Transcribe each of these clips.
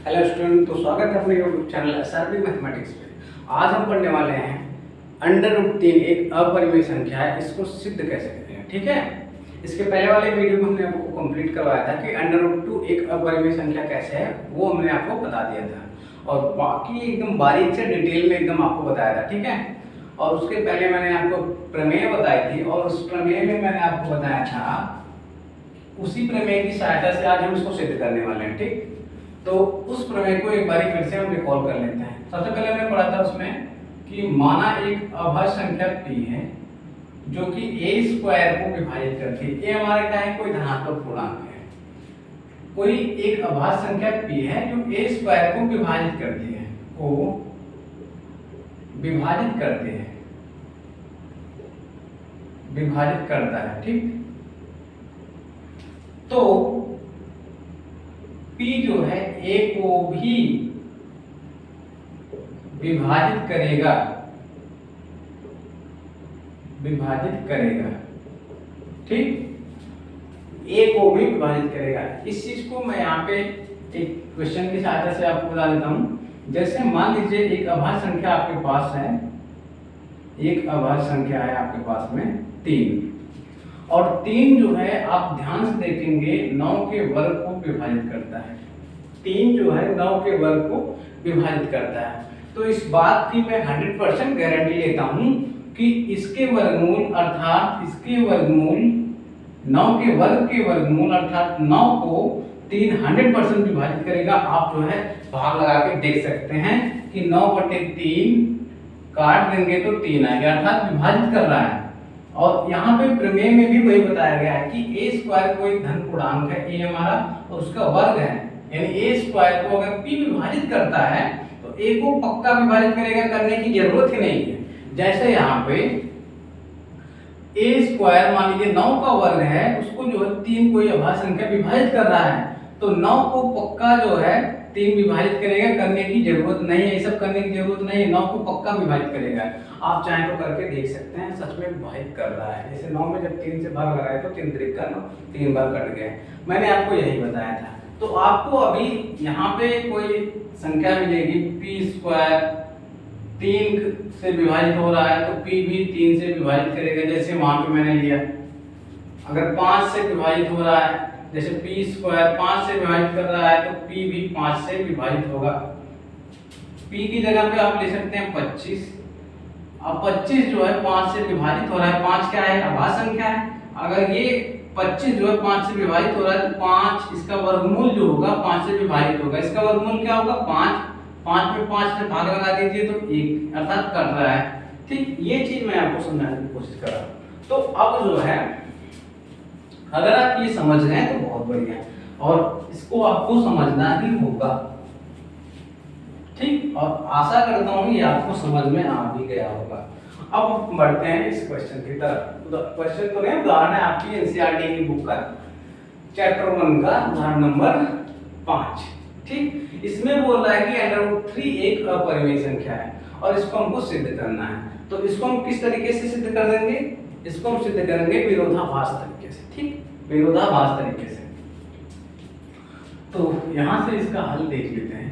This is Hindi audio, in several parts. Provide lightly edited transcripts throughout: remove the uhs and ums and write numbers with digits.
हेलो स्टूडेंट, तो स्वागत है अपने यूट्यूब चैनल एसआरबी मैथमेटिक्स पे। आज हम पढ़ने वाले हैं अंडर रूट 3 एक अपरिमेय संख्या है, इसको सिद्ध कैसे करते हैं। ठीक है, इसके पहले वाले वीडियो में हमने आपको कंप्लीट करवाया था कि अंडर रूट 2 एक अपरिमेय संख्या कैसे है, वो हमने आपको बता दिया था और बाकी एकदम बारीक से डिटेल में एकदम आपको बताया था। ठीक है, और उसके पहले मैंने आपको प्रमेय बताई थी और उस प्रमेय में मैंने आपको बताया था, उसी प्रमेय की सहायता से आज हम इसको सिद्ध करने वाले हैं। ठीक, तो उस प्रमेय को एक बारी फिर से हम रिकॉल कर लेते हैं। सबसे पहले हमने पढ़ा था उसमें कि माना एक अभाज्य संख्या p है जो कि a स्क्वायर को विभाजित करती है। a हमारा क्या है, कोई धनात्मक पूर्णांक है। कोई एक अभाज्य संख्या p है जो a स्क्वायर को विभाजित करती है, विभाजित करता है। ठीक, तो p जो है a को भी विभाजित करेगा, ठीक, a को भी विभाजित करेगा। इस चीज को मैं यहाँ पे एक क्वेश्चन की सहायता से आपको बता देता हूँ। जैसे मान लीजिए एक अभाज्य संख्या आपके पास है, एक अभाज्य संख्या है आपके पास में 3, और 3 जो है आप ध्यान से देखेंगे 9 के वर्ग को विभाजित करता है। 3 जो है 9 के वर्ग को विभाजित करता है। तो इस बात की मैं 100% गारंटी लेता हूं कि इसके वर्गमूल अर्थात इसके वर्गमूल 9 के वर्गमूल अर्थात 9 को 3 100% विभाजित करेगा। आप जो है भाग लगा के देख सकते हैं कि 9/3 काट देंगे तो 3 आएगा, अर्थात विभाजित कर रहा है। और यहाँ पे प्रमेय में भी वही बताया गया है कि a स्क्वायर कोई धन पूर्णांक है, a हमारा, और उसका वर्ग है, यानी a स्क्वायर को अगर p विभाजित करता है तो a को पक्का विभाजित करेगा, करने की जरूरत ही नहीं है। जैसे यहाँ पे a स्क्वायर मान लीजिए 9 का वर्ग है, उसको जो है 3 कोई अभाज्य संख्या विभाजित कर रहा है, तो 9 को पक्का जो है 3 विभाजित करेगा, करने की जरूरत नहीं है, ये सब करने की जरूरत नहीं है, 9 को पक्का विभाजित करेगा। आप चाहें तो करके देख सकते हैं, सच में विभाजित कर रहा है। जैसे 9 में जब 3 से भाग लगाए तो 3 त्रिक का 9, 3 बार कट गए। मैंने आपको यही बताया था। तो आपको अभी यहाँ पे कोई संख्या मिलेगी p स्क्वायर 3 से विभाजित हो रहा है तो p भी 3 से विभाजित करेगा। जैसे वहां पे मैंने लिया, अगर 5 से विभाजित हो रहा है, जैसे p स्क्वायर 5 से विभाजित कर रहा है तो p भी 5 से विभाजित होगा। p की जगह पे आप ले सकते हैं 25। अब 25 जो है 5 से विभाजित हो रहा है, 5 क्या है, अभाज्य संख्या है। अगर ये 25 जो है 5 से विभाजित हो रहा है तो 5 इसका वर्गमूल जो होगा 5 से विभाजित होगा। इसका वर्गमूल क्या होगा, 5। 5 में 5 से भाग लगा दीजिए तो 1, अर्थात कट रहा है। ठीक, ये चीज मैं आपको समझाने की कोशिश कर रहा हूँ। तो अब जो है अगर आप ये समझ गए तो बहुत बढ़िया, और इसको आपको समझना ही होगा। ठीक, और आशा करता हूँ ये आपको समझ में आ भी गया होगा। अब बढ़ते हैं इस क्वेश्चन की तरफ। क्वेश्चन तो नहीं, उदाहरण है आपकी एनसीईआरटी की बुक का चैप्टर 1 का उदाहरण नंबर 5। ठीक, इसमें बोल रहा है कि √3 एक अपरिमेय संख्या है और इसको हमको सिद्ध करना है। तो इसको हम किस तरीके से सिद्ध कर देंगे, इसको हम सिद्ध करेंगे विरोधाभास तरीके से। ठीक, विरोधाभास तरीके से। तो यहां से इसका हल देख लेते हैं।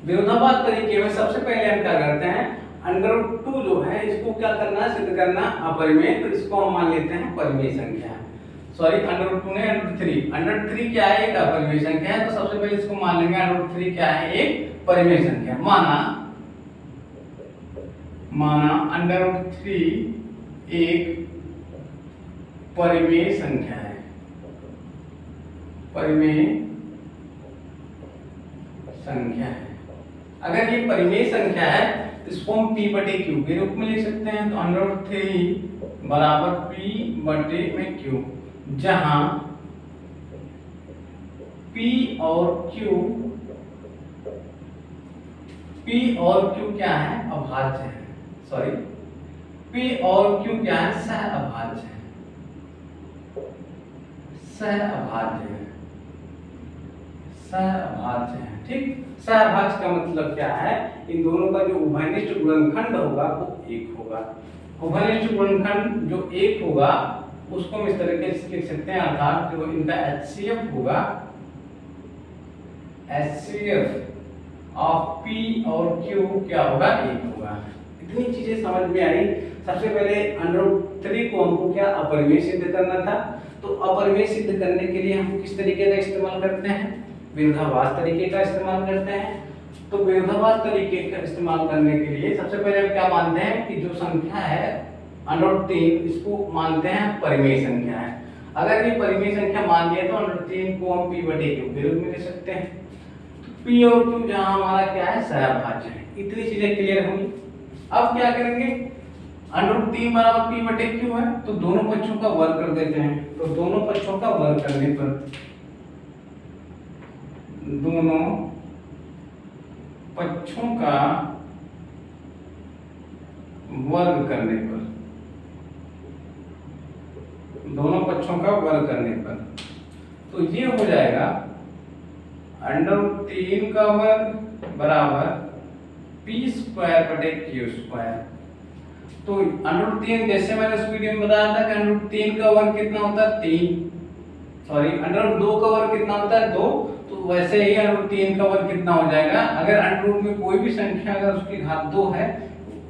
विरोधाभास तरीके में सबसे पहले हम क्या करते हैं, √2 जो है इसको क्या करना है, सिद्ध करना अपरिमेय। तो इसको हम मान लेते हैं परिमेय संख्या। सॉरी, √2 ने √3 क्या है, एक अपरिमेय संख्या है। तो सबसे पहले इसको मान लेंगे √3 क्या है, एक परिमेय संख्या। माना √3 एक परिमेय संख्या है, परिमेय संख्या है। अगर ये परिमेय संख्या है तो इसको हम p/q के रूप में लिख सकते हैं। तो √3 बराबर p/q, जहां p और q क्या है, अभाज्य है। सॉरी, p और q क्या है, सहअभाज्य है, सहअभाज्य है। ठीक, सहअभाज्य का मतलब क्या है, इन दोनों का जो उभयनिष्ठ गुणनखंड होगा वो 1 होगा। उभयनिष्ठ गुणनखंड जो 1 होगा उसको हम इस तरीके से लिख सकते हैं, अर्थात जो इनका HCF होगा HCF ऑफ P और Q क्या होगा, 1 होगा। इतनी चीजें समझ में आई। सबसे पहले √3 को हमको क्या अपरिमेय सिद्ध करना था, तो अपरिमेय सिद्ध करने के लिए हम किस तरीके का इस्तेमाल करते हैं, विरोधाभास तरीके का इस्तेमाल करते हैं। तो विरोधाभास तरीके का इस्तेमाल करने के लिए सबसे पहले हम क्या मानते हैं कि जो संख्या है √3 इसको मानते हैं परिमेय संख्या है। अगर ये परिमेय संख्या मान लिया तो √3 को हम P/Q के रूप में ले सकते हैं। तो P और Q जहां हमारा क्या है, सहअभाज्य है। इतनी चीजें क्लियर होंगी। अब क्या करेंगे, √3 बराबर P/Q है तो दोनों पक्षों का वर्ग कर देते हैं। तो दोनों पक्षों का वर्ग करने पर, दोनों पक्षों का वर्ग करने पर, दोनों पक्षों का वर्ग करने पर तो ये हो जाएगा √3 का वर्ग बराबर P²/Q²। तो √3 जैसे मैंने उस वीडियो में बताया था कि √3 का वर्ग कितना होता है, 3, सॉरी √2 का वर्ग कितना होता है, 2। तो वैसे ही √3 का वर्ग कितना हो जाएगा, अगर अंडर में कोई भी संख्या अगर उसकी घात 2 है,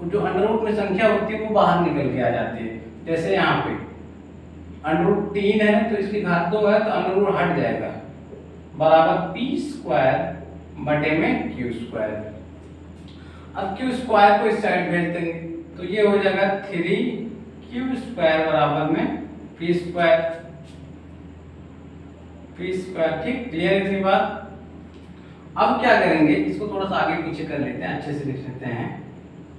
जो अंडर में संख्या होती है वो बाहर निकल के आ जाती है। जैसे यहाँ पे √3 है तो इसकी घात 2 है तो अंडर हट जाएगा, बराबर P²/Q²। अब Q² को इस साइड भेज देंगे तो ये हो जाएगा 3Q² बराबर में P²। ठीक, क्लियर इतनी बात। अब क्या करेंगे, इसको थोड़ा सा आगे पीछे कर लेते हैं, अच्छे से लिख लेते हैं।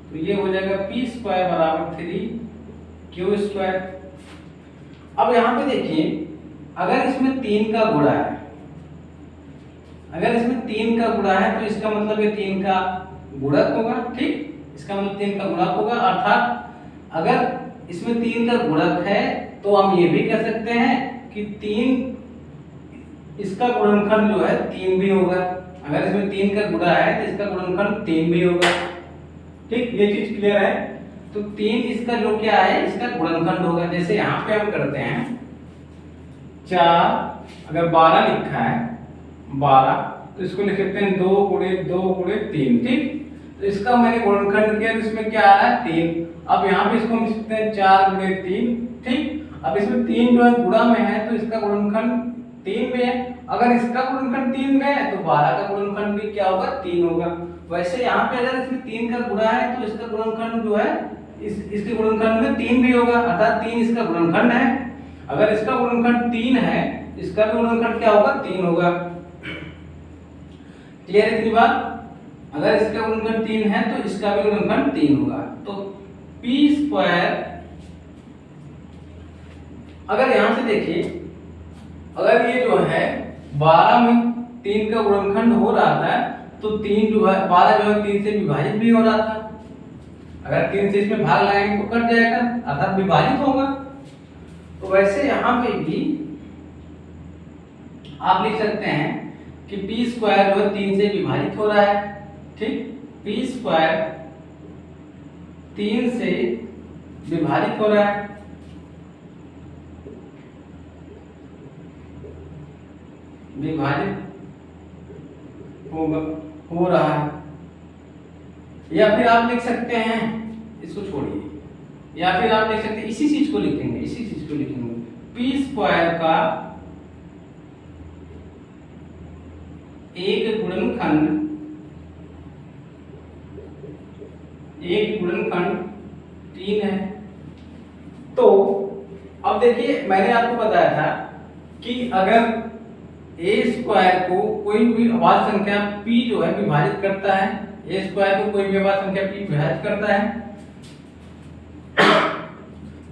तो ये हो जाएगा P² बराबर 3Q²। अब यहाँ पे देखिए, अगर इसमें 3 का गुणा है, अगर इसमें 3 का गुणा है तो इसका मतलब ये 3 का गुणक होगा। ठीक, इसका मतलब 3 का गुणक होगा, अर्थात अगर इसमें 3 का गुणक है तो हम ये भी कह सकते हैं कि 3 इसका गुणनखंड जो है 3 भी होगा। अगर इसमें 3 का गुणा है तो इसका गुणनखंड 3 भी होगा। ठीक, ये चीज क्लियर है। तो 3 इसका जो क्या है, इसका गुणनखंड होगा। जैसे यहाँ पे हम करते हैं 4, अगर 12 लिखा है 12 तो इसको लिख सकते हैं 2 × 2 × 3। ठीक, तो इसका मैंने गुणनखंड किया तो इसमें क्या आ रहा है, 3। अब यहाँ पे इसको हम लिख सकते हैं 4 × 3। ठीक, अब इसमें 3 जो है गुणा में है तो इसका गुणनखंड 3 में है। अगर इसका गुणनखंड 3 में है तो 12 का गुणनखंड भी क्या होगा, 3 होगा। वैसे यहाँ पे अगर इसमें 3 का गुणा है तो इसका गुणनखंड जो है इसके गुणनखंड में 3 भी होगा, अर्थात 3 इसका गुणनखंड है। अगर इसका गुणनखंड 3 है, इसका भी गुणनखंड क्या होगा, 3 होगा। क्लियर इतनी बात। अगर इसका गुणनखंड 3 है तो इसका भी गुणनखंड 3 होगा। तो P², अगर यहां से देखिए, अगर ये जो है 12 में 3 का गुणनखंड हो रहा था तो 3 जो है 12 जो है 3 से विभाजित भी हो रहा था। अगर 3 से इसमें भाग लगाएंगे तो कट जाएगा, अर्थात विभाजित होगा। तो वैसे यहाँ पे भी आप लिख सकते हैं कि P² जो है 3 से विभाजित हो रहा है। ठीक, P² 3 से विभाजित हो रहा है। विभाजित हो रहा है। या फिर आप लिख सकते हैं, इसको छोड़िए, या फिर आप लिख सकते हैं इसी चीज को लिखेंगे, इसी चीज को लिखेंगे P² का एक गुणनखंड 3 है। तो अब देखिए, मैंने आपको बताया था कि अगर A² को कोई भी अभाज्य संख्या P जो है विभाजित करता है, A² को कोई भी अभाज्य संख्या P विभाजित करता है।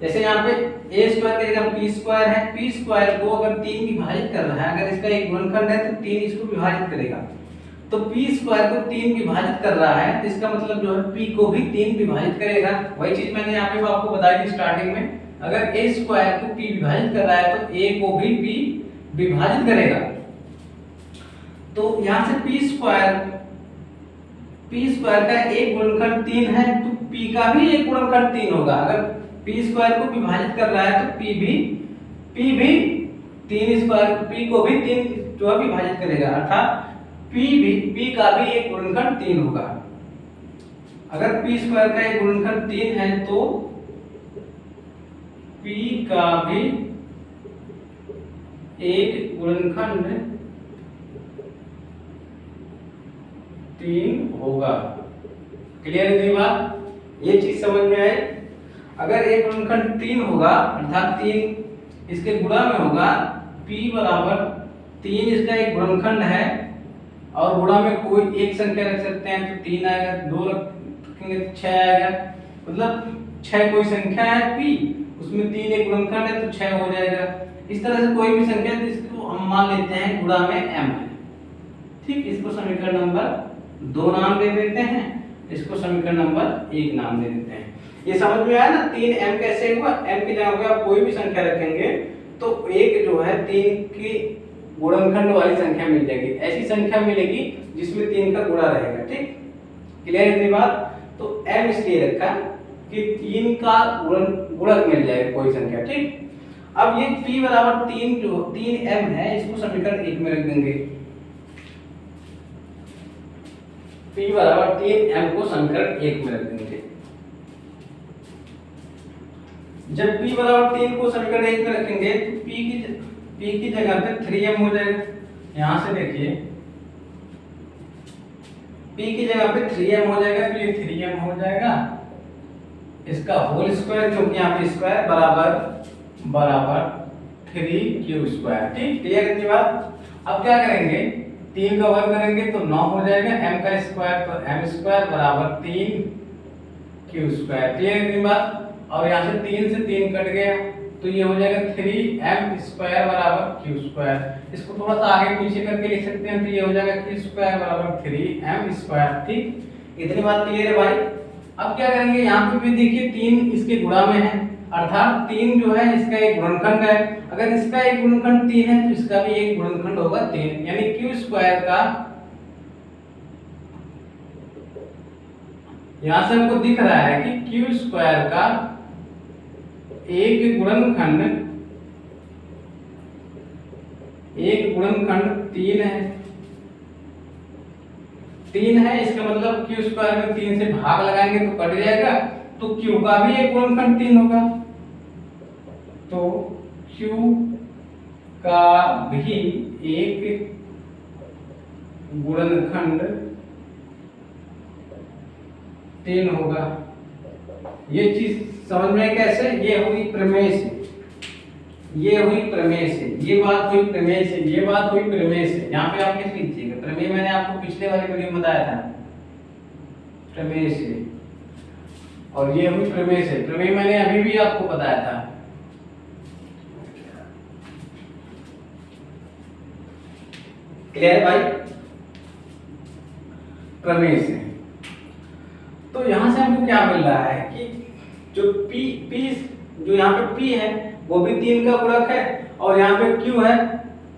जैसे यहाँ पे A² की जगह P² है, P² को अगर 3 विभाजित कर रहा है, अगर इसका एक गुणनखंड है तो 3 इसको विभाजित करेगा। तो P² को 3 विभाजित कर रहा है तो इसका मतलब जो है P को भी 3 विभाजित करेगा। वही चीज मैंने यहाँ पे आपको बताई थी स्टार्टिंग में, अगर A² को P विभाजित कर रहा है तो A को भी P विभाजित करेगा। तो यहाँ से P² का एक गुणनखंड 3 है तो P का भी एक गुणनखंड 3 होगा। अगर P² को विभाजित कर रहा है तो P भी 3 P को भी 3 जो है विभाजित करेगा, अर्थात P का भी एक गुणनखंड 3 होगा। अगर P स्क्वायर का एक गुणनखंड 3 है तो P का भी एक गुणनखंड 3 होगा। क्लियर है ये बात? ये चीज समझ में आई? अगर एक गुणनखंड 3 होगा अर्थात 3 इसके गुणा में होगा, P बराबर 3 इसका एक गुणनखंड है और गुणा में कोई एक संख्या रख सकते हैं तो 3 आएगा, 2 रखेंगे तो 6 आएगा, मतलब 6 कोई संख्या है P, उसमें 3 एक गुणनखंड है तो 6 हो जाएगा। इस तरह से कोई भी संख्या है इसको हम मान लेते हैं गुणा में m है। ठीक, इसको समीकरण नंबर 2 नाम दे देते हैं, इसको समीकरण नंबर 1 नाम दे देते हैं। ये समझ में आया ना? 3m कैसे हुआ? m की जगह पे आप कोई भी संख्या रखेंगे तो एक जो है 3 की गुणनखंड वाली संख्या मिल जाएगी, ऐसी संख्या मिलेगी जिसमें 3 का गुणा रहेगा। ठीक, क्लियर है ये बात? तो m इसलिए रखा कि 3 का गुणक मिल जाएगा कोई संख्या। ठीक, अब ये p बराबर 3 जो 3m है इसको समीकरण 1 में रख देंगे। p बराबर 3m को समीकरण 1 में रख देंगे। जब p बराबर 3 को समीकरण 1 में रखेंगे तो p की जगह पे 3m हो जाएगा। यहां से देखिए p की जगह पे 3m हो जाएगा तो ये 3m हो जाएगा, इसका होल स्क्वायर क्योंकि यहाँ पे स्क्वायर बराबर 3q स्क्वायर। ठीक, क्लियर है ये बात? अब क्या करेंगे, 3 का वर्ग करेंगे तो 9 हो जाएगा, m का स्क्वायर तो m स्क्वायर बराबर 3q स्क्वायर। क्लियर है ये बात? और यहाँ से 3 से 3 कट गया तो ये हो जाएगा 3m स्क्वायर बराबर q स्क्वायर। इसको थोड़ा सा आगे पीछे करके लिख सकते हैं तो ये हो जाएगा q स्क्वायर बराबर 3m स्क्वायर। ठीक, इतनी बात क्लियर है भाई? अब क्या करेंगे, यहाँ पे भी देखिए 3 इसके गुणा में है अर्थात 3 जो है इसका एक गुणनखंड है। अगर इसका एक गुणनखंड 3 है तो इसका भी एक गुणनखंड होगा 3, यानी q स्क्वायर का, यहां से हमको दिख रहा है कि q स्क्वायर का एक गुणनखंड 3 है। 3 है इसका मतलब q स्क्वायर में 3 से भाग लगाएंगे तो कट जाएगा, तो q का भी एक गुणनखंड 3 होगा, तो q का भी एक गुणनखंड 3 होगा। ये चीज समझ में कैसे? ये हुई प्रमेय से, ये हुई प्रमेय से, ये बात हुई प्रमेय से, ये बात हुई प्रमेय से। यहाँ पे आप किस लीजिएगा, प्रमेय मैंने आपको पिछले वाले वीडियो में बताया था, प्रमेय से, और ये हुई प्रमेय से। प्रमेय मैंने अभी भी आपको बताया था। क्लियर है भाई? प्रमेय से तो यहां से हमको क्या मिल रहा है कि जो p जो यहाँ पे p है वो भी 3 का गुणक है और यहाँ पे q है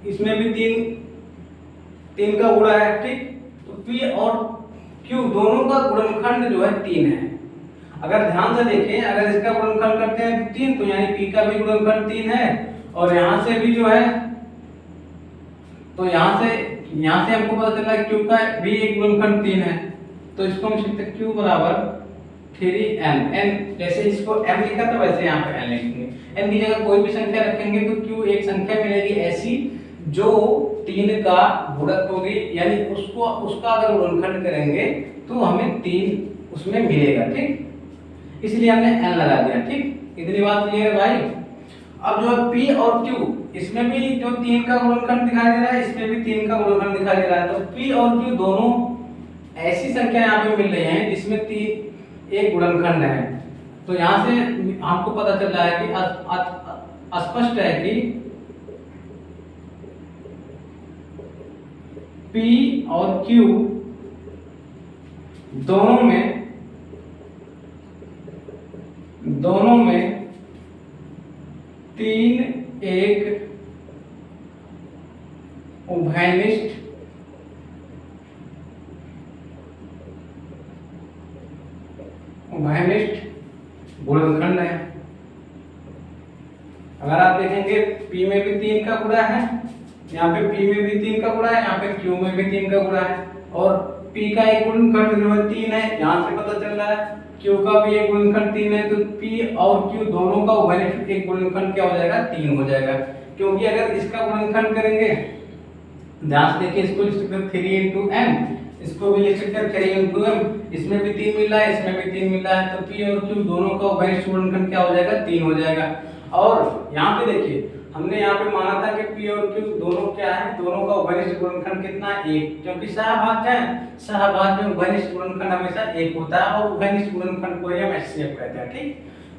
इसमें भी 3 का गुणा है। ठीक, तो p और q दोनों का गुणनखंड जो है 3 है। अगर ध्यान से देखें, अगर इसका गुणनखंड करते हैं तो 3, तो यानी p का भी गुणनखंड 3 है और यहाँ से भी जो है, तो यहाँ से हमको पता चला q का भी एक गुणनखंड 3 है, तो इसको हम लिखते हैं q बराबर 3n। n जैसे इसको m लिखा था वैसे यहाँ पे n लिखेंगे। n की जगह कोई भी संख्या रखेंगे तो q एक संख्या मिलेगी ऐसी जो 3 का गुणक होगी, यानी उसका अगर गुणनखंड करेंगे तो हमें 3 उसमें मिलेगा। ठीक, इसलिए हमने n लगा दिया। ठीक, इतनी बात क्लियर है भाई? अब जो है p और q, इसमें भी जो 3 का गुणनखंड दिखाई दे रहा है, इसमें भी 3 का गुणनखंड दिखाई दे रहा है, तो p और q दोनों ऐसी संख्या यहाँ पे मिल रही हैं जिसमें 3 एक गुणनखंड है। तो यहाँ से आपको पता चल रहा है कि स्पष्ट है कि p और q दोनों में 3 एक उभयनिष्ठ गुणनखंड है। अगर आप देखेंगे p में भी 3 का गुणा है, यहाँ पे P में भी 3 का गुणा है, यहाँ पे Q में भी 3 का गुणा है, और P का एक गुणनखंड जो है 3 है, यहाँ से पता चल रहा है। Q का भी एक गुणनखंड 3 है, तो P और Q दोनों का उभयनिष्ठ एक गुणनखंड क्या हो जाएगा, 3 हो जाएगा। क्योंकि अगर इसका गुणनखंड करेंगे, ध्यान से देखिए, इसको लिख सकते हैं 3 into m, इसको भी लिख सकते हैं 3 into m, इसमें भी 3 मिल रहा है, इसमें भी 3 मिल रहा है, तो P और Q दोनों का उभयनिष्ठ गुणनखंड क्या हो जाएगा, 3 हो जाएगा। और यहाँ पे देखिए, हमने यहाँ पे माना था कि P और Q दोनों क्या है, दोनों का उभयनिष्ठ गुणनखंड कितना है, 1, क्योंकि सहभाज्य है, सहभाज्य में उभयनिष्ठ गुणनखंड हमेशा 1 होता है, और उभयनिष्ठ गुणनखंड को हम HCF कहते हैं। ठीक,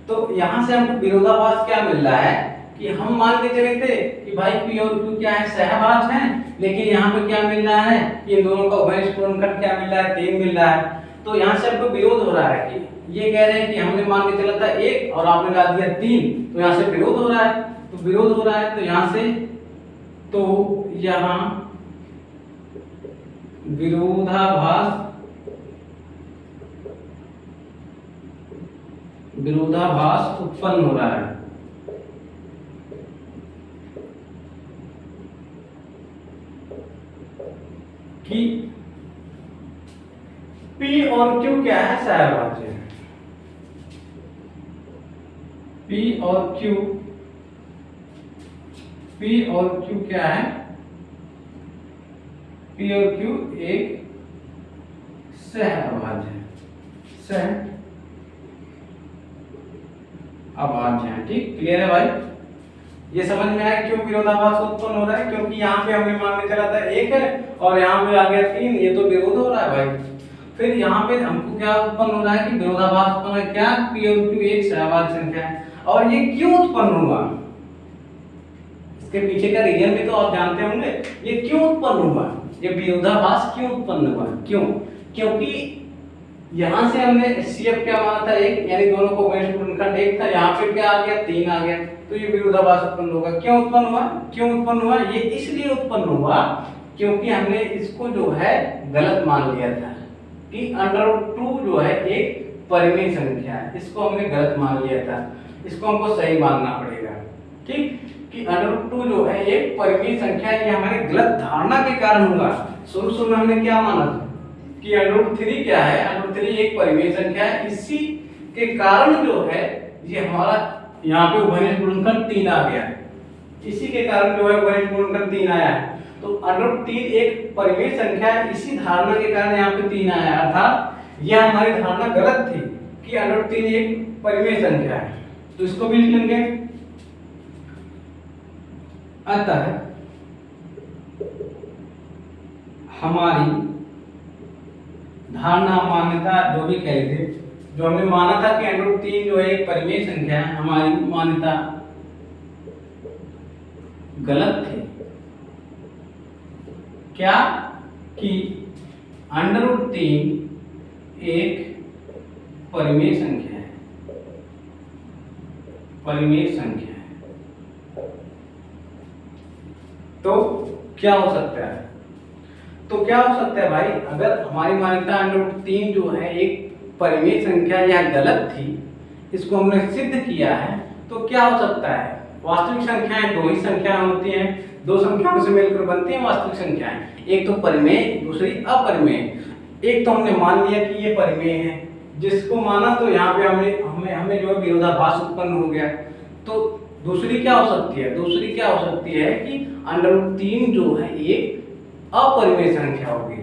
तो यहाँ से हमको विरोधाभास क्या मिल रहा है कि हम मान के चले थे कि भाई P और Q क्या है, सहभाज्य हैं, लेकिन यहाँ पे क्या मिल रहा है, ये दोनों का उभयनिष्ठ गुणनखंड क्या मिल रहा है, 3 मिल रहा है। तो यहाँ से हमको विरोध हो रहा है कि ये कह रहे हैं कि हमने मान के चला था 1 और आपने ला दिया 3, तो यहाँ से विरोध हो रहा है। तो विरोध हो रहा है, तो यहाँ से, तो यहाँ विरोधाभास उत्पन्न हो रहा है। कि P और Q क्या है, सहभाज्य है। P और Q क्या है, P और Q एक सहभाज्य है, सहभाज्य है। ठीक, क्लियर है भाई? ये समझ में आया क्यों विरोधाभास उत्पन्न हो रहा है, क्योंकि यहाँ पे हमने मान के चला था 1 है और यहाँ पे आ गया 3, ये तो विरोध हो रहा है भाई। फिर यहाँ पे हमको क्या उत्पन्न हो रहा है कि विरोधाभास उत्पन्न है, क्या, P और Q एक सहभाज्य संख्या है। और ये क्यों उत्पन्न हुआ, इसके पीछे का रीजन भी तो आप जानते होंगे। ये क्यों उत्पन्न हुआ, ये विरोधाभास क्यों उत्पन्न हुआ, क्यों? क्योंकि यहाँ से हमने HCF क्या माना था, 1, यानी दोनों को उभयनिष्ठ गुणनखंड 1 था, यहाँ पे क्या आ गया, 3 आ गया, तो ये विरोधाभास उत्पन्न होगा। क्यों उत्पन्न हुआ, क्यों उत्पन्न हुआ? ये इसलिए उत्पन्न हुआ क्योंकि हमने इसको जो है गलत मान लिया था कि √2 जो है एक परिमेय संख्या है, इसको हमने गलत मान लिया था, इसको हमको सही मानना पड़ेगा। ठीक, कि √2 जो है एक परिमेय संख्या है, ये हमारी गलत धारणा के कारण हुआ। शुरू में हमने क्या माना था कि √3 क्या है, √3 एक परिमेय संख्या है, इसी के कारण जो है ये हमारा यहाँ पे उभयनिष्ठ गुणनखंड 3 आ गया है, इसी के कारण जो है उभयनिष्ठ गुणनखंड 3 आया है। तो √3 एक परिमेय संख्या है, इसी धारणा के कारण यहाँ पे 3 आया, अर्थात यह हमारी धारणा गलत थी कि √3 एक परिमेय संख्या है। तो इसको भी लिख लेंगे। अतः हमारी धारणा, मान्यता, जो भी कह थे, जो हमने माना था कि √3 जो है एक परिमेय संख्या है, हमारी मान्यता गलत थी। क्या कि √3 एक परिमेय संख्या है, परिमेय संख्या है। तो क्या हो सकता है, तो क्या हो सकता है भाई, अगर हमारी मान्यता √3 जो है एक परिमेय संख्या यह गलत थी, इसको हमने सिद्ध किया है, तो क्या हो सकता है, वास्तविक संख्याएं दो ही संख्याएं होती हैं, दो संख्याओं से मिलकर बनती हैं वास्तविक संख्याएं, एक तो परिमेय, दूसरी अपरिमेय। एक तो हमने मान लिया कि ये परिमेय है, जिसको माना तो यहाँ पे हमें जो है विरोधाभास उत्पन्न हो गया। तो दूसरी क्या हो सकती है, दूसरी क्या हो सकती है कि √3 जो है एक अपरिमेय संख्या होगी।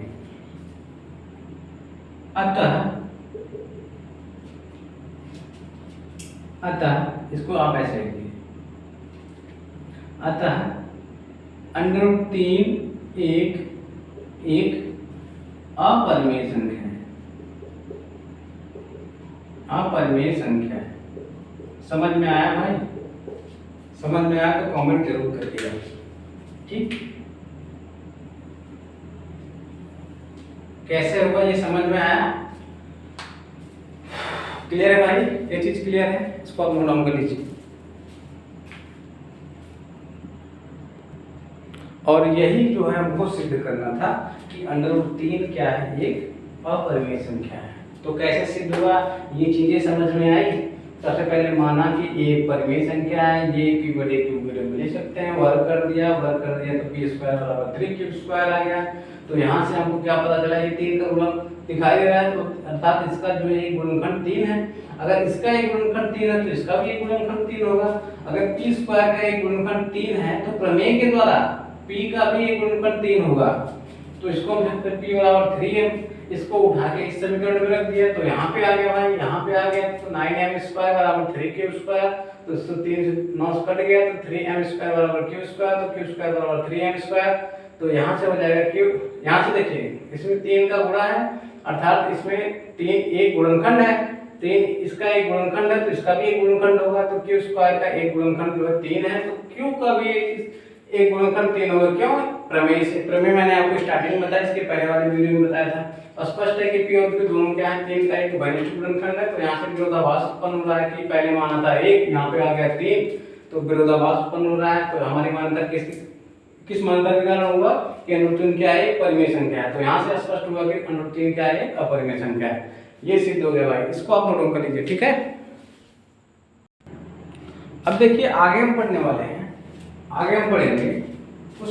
अतः इसको आप ऐसे लिखिए, अतः √3 एक अपरिमेय संख्या है, अपरिमेय संख्या है। समझ में आया भाई? समझ में आया तो कमेंट जरूर करिएगा। ठीक, कैसे होगा ये समझ में आया? क्लियर है भाई? ये चीज क्लियर है? इसको आप नोट डाउन कर लीजिए। और यही जो है हमको सिद्ध करना था कि √3 क्या है, एक अपरिमेय संख्या है। तो कैसे सिद्ध हुआ, ये चीजें समझ में आई? सबसे पहले माना कि ये परिमेय संख्या है, ये p/q ले सकते हैं, वर्ग कर दिया तो p² बराबर 3q² आ गया। तो यहाँ से हमको क्या पता चला, ये 3 का गुणक दिखाई दे रहा है, तो अर्थात इसका जो है गुणनखंड 3 है। अगर इसका एक गुणनखंड 3 है तो इसका भी एक गुणनखंड 3 होगा। अगर p² का एक गुणनखंड 3 है तो प्रमेय के द्वारा p का भी एक गुणनखंड 3 होगा। तो इसको हम लिखते हैं p बराबर 3m। इसको उठा के इस समीकरण में रख दिया तो यहाँ पे आ गया भाई, यहाँ पे आ गया तो 9m² बराबर 3q²। तो इससे 3 से 9 कट गया तो 3m² बराबर q², तो q² बराबर 3m²। तो यहाँ से हो जाएगा q, यहाँ से देखिए इसमें 3 का गुणा है, अर्थात इसमें 3 एक गुणनखंड है, 3 इसका एक गुणनखंड है तो इसका भी एक गुणनखंड होगा। तो q² का एक गुणनखंड जो है 3 है, तो q का भी एक गुणनखंड 3 होगा। क्यों? प्रमेय से। प्रमेय मैंने आपको स्टार्टिंग में बताया, इसके पहले वाले वीडियो में बताया था। स्पष्ट है कि p और q दोनों क्या है, 3 का एक घनिष्ठ गुणनखंड है। तो यहाँ से विरोधाभास उत्पन्न हो रहा है कि पहले माना था 1, यहाँ पे आ गया 3, तो विरोधाभास उत्पन्न हो रहा है। तो हमारी मान्यता किस मान्यता के कारण होगा कि √3 क्या है, परिमेय संख्या है। तो यहाँ से स्पष्ट हुआ कि √3 क्या है, अपरिमेय संख्या है। ये सिद्ध हो गया भाई, इसको आप नोट डाउन कर लीजिए, ठीक है। अब देखिए आगे हम पढ़ने वाले हैं, आगे हम पढ़ेंगे कुछ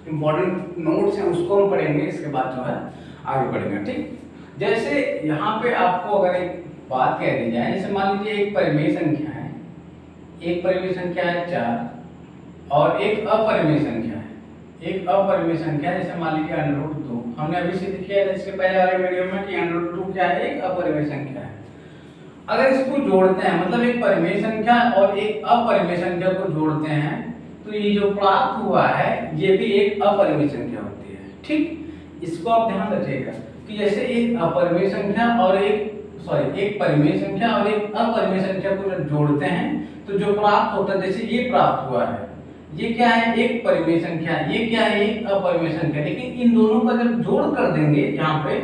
इंपॉर्टेंट नोट्स हैं, उसको हम पढ़ेंगे, इसके बाद जो है आगे बढ़ेंगे, ठीक। जैसे यहाँ पे आपको अगर एक बात कह दी जाए, जैसे मान लीजिए एक परिमेय संख्या है, एक परिमेय संख्या है 4 और एक अपरिमेय संख्या है, एक अपरिमेय संख्या जैसे मान लीजिए √2। हमने अभी सिद्ध किया था इसके पहले वाले वीडियो में कि √2 क्या है, एक अपरिमेय संख्या है। अगर इसको जोड़ते हैं, मतलब एक परिमेय संख्या और एक अपरिमेय संख्या को जोड़ते हैं, तो ये जो प्राप्त हुआ है ये भी एक अपरिमेय संख्या होती है, ठीक। इसको आप ध्यान रखिएगा कि जैसे एक अपरिमेय संख्या और एक परिमेय संख्या और एक अपरिमेय संख्या को जब जोड़ते हैं तो जो प्राप्त होता है, जैसे ये प्राप्त हुआ है, ये क्या है, एक परिमेय संख्या, ये क्या है, एक अपरिमेय संख्या। लेकिन इन दोनों का जब जोड़ कर देंगे यहाँ पे,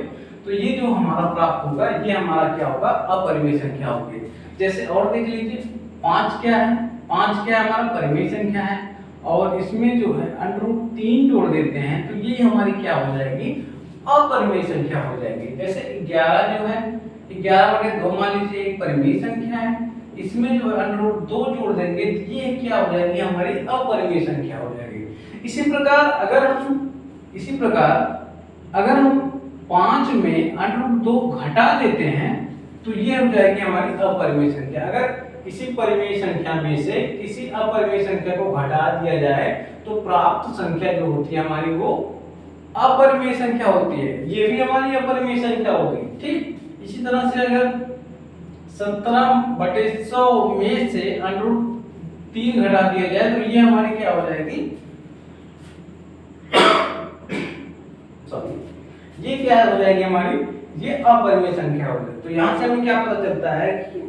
तो ये जो हमारा प्राप्त होगा ये हमारा क्या होगा, अपरिमेय संख्या होगी। जैसे और देख लीजिए 5 क्या है, 5 क्या है, हमारा परिमेय संख्या है, और इसमें जो है √3 जोड़ देते हैं तो ये हमारी क्या हो जाएगी, अपरिमेय संख्या हो जाएगी। जैसे 11 जो है, 11/2 मान लीजिए एक परिमेय संख्या है, इसमें जो है √2 जोड़ देंगे तो ये क्या हो जाएगी, हमारी अपरिमेय संख्या हो जाएगी। इसी प्रकार अगर हम 5 में √2 घटा देते हैं तो ये हो जाएगी हमारी अपरिमेय संख्या। अगर किसी परिमेय संख्या में से किसी अपरिमेय संख्या को घटा दिया जाए तो प्राप्त संख्या जो होती है हमारी वो अपरिमेय संख्या होती है, ये भी हमारी अपरिमेय संख्या होगी, ठीक। इसी तरह से अगर 17/100 में से √3 घटा दिया जाए तो ये हमारी क्या हो जाएगी, ये क्या हो जाएगी हमारी, ये अपरिमेय संख्या हो जाएगी। तो यहाँ से हमें क्या पता चलता है कि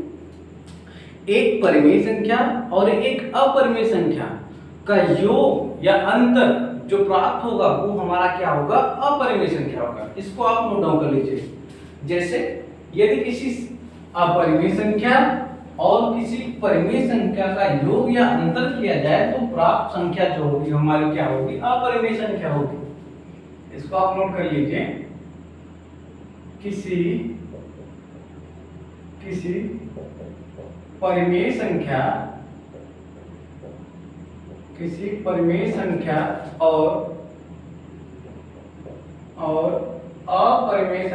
एक परिमेय संख्या और एक अपरिमेय संख्या का योग या अंतर जो प्राप्त होगा वो हमारा क्या होगा, अपरिमेय संख्या होगा। इसको आप नोट डाउन कर लीजिए। जैसे यदि किसी अपरिमेय संख्या और किसी परिमेय संख्या का योग या अंतर किया जाए तो प्राप्त संख्या जो होगी हमारी क्या होगी, अपरिमेय संख्या होगी। इसको आप नोट कर लीजिए। किसी परिमेय संख्या और अपरिमेय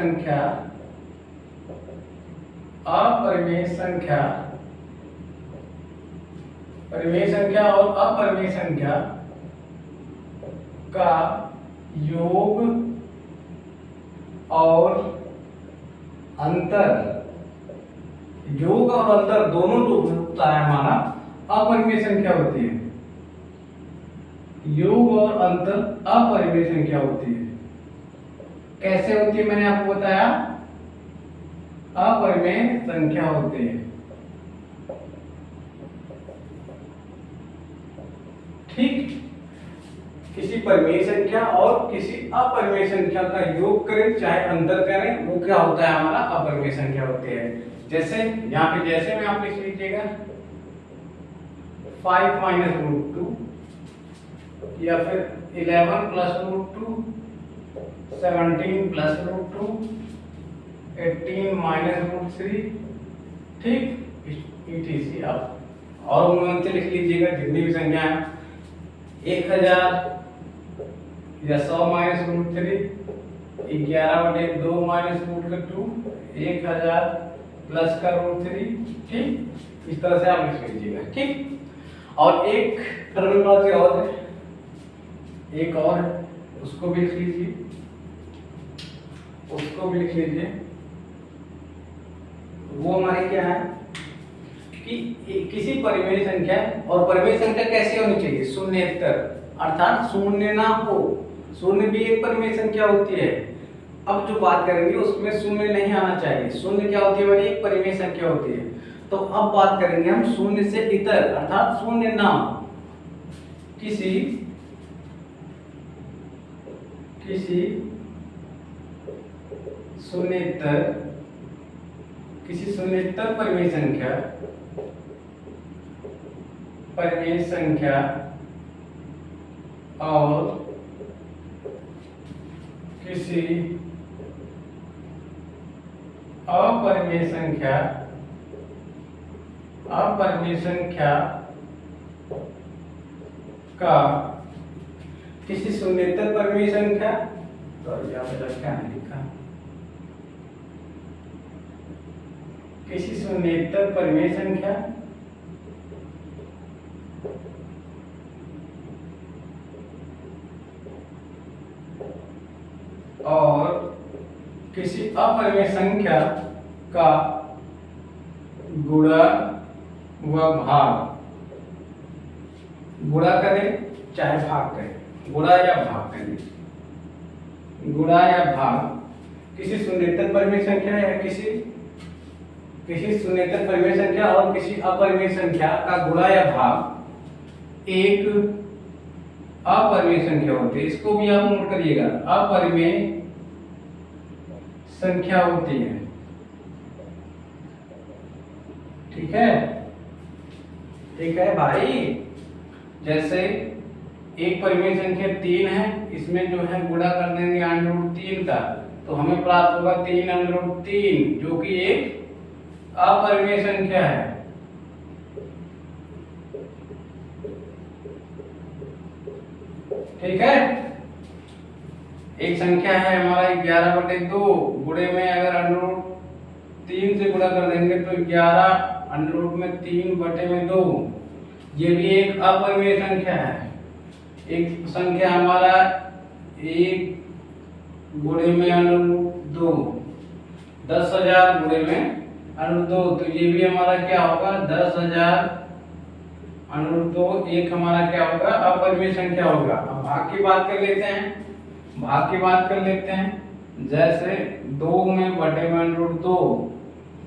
संख्या और अपरिमेय संख्या का योग और अंतर दोनों जो होता है हमारा अपरिमेय संख्या होती है। योग और अंतर अपरिमेय संख्या होती है। कैसे होती है मैंने आपको बताया, अपरिमेय संख्या होती है, ठीक। किसी परिमेय संख्या और किसी अपरिमेय संख्या का योग करें चाहे अंतर करें, वो क्या होता है, हमारा अपरिमेय संख्या होती है। जैसे यहाँ पे जैसे में आप लिख लीजिएगा 5 - √2 या फिर 11 + √2, 17 + √2, 18 - √3, ठीक। ETC। आप और उनमें से लिख लीजिएगा जितनी भी संख्या है, 1000 या 100 माइनस रूट 3, 11/2 माइनस रूट का 2, 1000 प्लस का रूट 3। ठीक, इस तरह से आप लिख लीजिएगा। ठीक, और एक टर्मिनोलॉजी और है, एक और है, उसको भी लिख लीजिए, उसको भी लिख लीजिए। वो हमारी क्या है कि किसी परिमेय संख्या, और परिमेय संख्या कैसी होनी चाहिए, शून्येतर, अर्थात शून्य ना हो। शून्य भी एक परिमेय संख्या होती है। अब जो बात करेंगे उसमें शून्य नहीं आना चाहिए। शून्य क्या होती है हमारी, एक परिमेय संख्या होती है। तो अब बात करेंगे हम शून्य से इतर, अर्थात शून्य ना हो, किसी शून्येतर, किसी शून्येतर परिमेय संख्या और किसी अपरिमेय संख्या का, किसी शून्येतर परिमेय संख्या, तो यहाँ पे क्या लिखा, किसी शून्येतर परिमेय संख्या और किसी अपरिमेय संख्या का गुणा व भाग, गुणा करें चाहे भाग करें, गुणा या भाग करें, गुणा या भाग किसी शून्येतर परिमेय संख्या या किसी शून्येतर परिमेय संख्या और किसी अपरिमेय संख्या का गुणा या भाग एक अपरिमेय संख्या होती है। इसको भी आप नोट करिएगा, अपरिमेय संख्या होती है। ठीक है, ठीक है भाई। जैसे एक परिमेय संख्या 3 है, इसमें जो है गुणा कर देंगे √3 का, तो हमें प्राप्त होगा 3√3, जो कि एक अपरिमेय संख्या है। ठीक है, एक संख्या है हमारा 11/2, गुणे में अगर √3 से गुणा कर देंगे तो 11 √3/2, ये भी एक अपरिमेय संख्या है। एक संख्या हमारा 1 गुणे में √2, 10,000 गुणे में √2, तो ये भी हमारा क्या होगा 10,000 √2, एक हमारा क्या होगा अपरिमेय संख्या होगा। अब भाग की बात कर लेते हैं, भाग की बात कर लेते हैं। जैसे 2 में बटे में √2,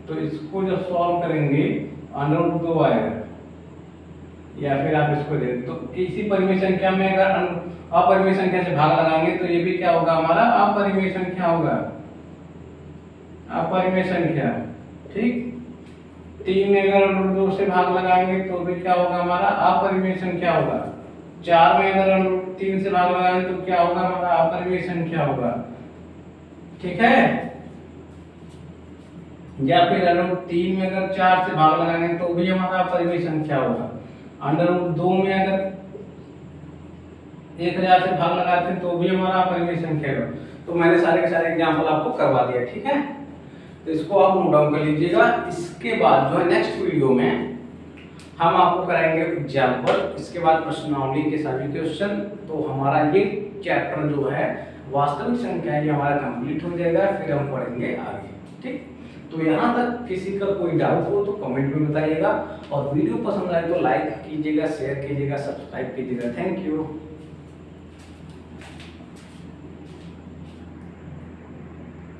तो इसको जब सॉल्व करेंगे √2 आएगा, या फिर आप इसको दे तो किसी परिमेय संख्या में अगर अपरिमेय संख्या से भाग लगाएंगे तो ये भी क्या होगा हमारा अपरिमेय संख्या होगा, अपरिमेय संख्या। ठीक, 3 में अगर √2 से भाग लगाएंगे तो भी क्या होगा हमारा अपरिमेय संख्या होगा। 4 में अगर √3 से भाग लगाएंगे तो क्या होगा हमारा अपरिमेय संख्या होगा। ठीक है, या फिर √3 में अगर 4 से भाग लगाएंगे तो भी हमारा अपरिमेय संख्या होगा। √2 में अगर 1000 से भाग लगाते हैं तो भी हमारा अपरिमेय संख्या होगा। तो मैंने सारे के सारे एग्जाम्पल आपको करवा दिया। ठीक है, तो इसको आप नोट डाउन कर लीजिएगा। इसके बाद जो है नेक्स्ट वीडियो में हम आपको कराएंगे एग्जाम्पल, इसके बाद प्रश्नावली के सभी क्वेश्चन। तो हमारा ये चैप्टर जो है वास्तविक संख्या ये हमारा कंप्लीट हो जाएगा, फिर हम पढ़ेंगे आगे। ठीक, तो यहाँ तक किसी का कोई डाउट हो तो कमेंट में बताइएगा, और वीडियो पसंद आए तो लाइक कीजिएगा, शेयर कीजिएगा, सब्सक्राइब कीजिएगा। Thank you.